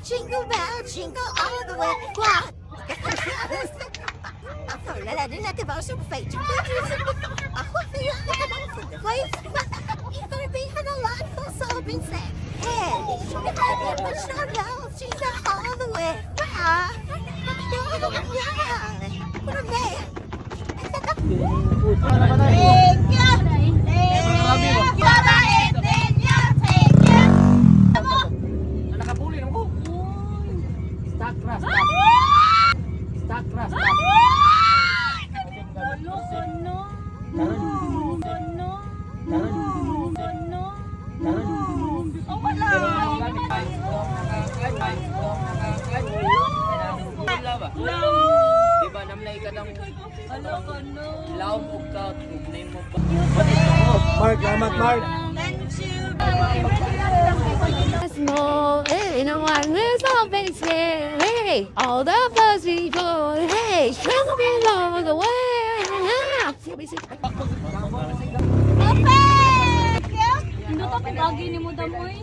Jingle bell, jingle all the way. Wow. Là là đến là cái bảo số phải chúng ta You're gonna be in a lot for sobbing sad. Hey, but not now, jingle all the way. Wow. Yeah. What a man. Thank you. Nakapuli ako. Stuck na. Diba namlay ka ng laom og ka ugnay mo ba? Mark, salamat Mark. Small, hey, no one is always here. Hey, all the fuzzy people. Hey, struggle me along the way. Hindi to pagagi ni mo damoy.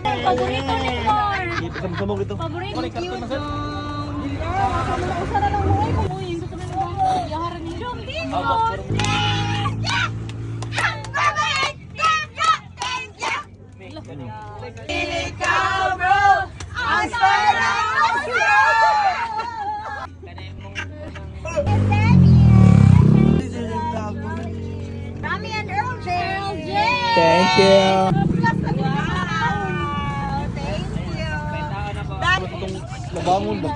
Paborito ni Mar. Sama-sama dito. Paborito ni Mar. Usara lang mo ay mo. Hindi to na yaharan ni Jom dito. Ikaw bro, ang sarap Rami and Earl J. Thank you. Nabangon ba?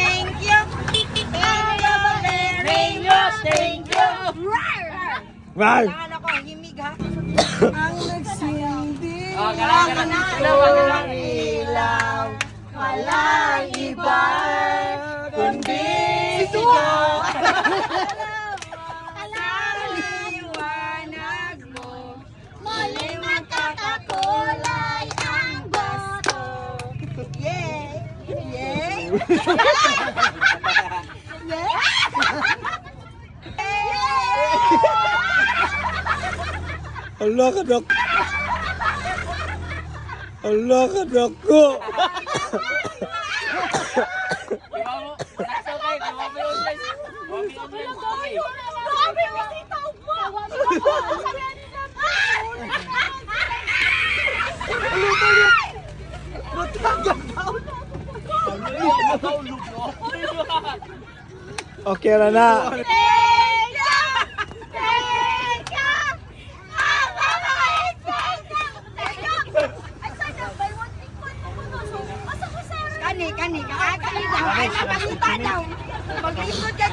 Thank you. Thank you. Right. Ako, himig ha. Ang nagsilbi Kalang ilaw, walang iba, kundi ikaw. Liwanag mo, muli magkakakulay ang gusto. Yay! Yay! Yay! Allah ka dak. Allah ka dako. Okay na na. Kani daw. Ay, napakita daw. Mag-ikot ka.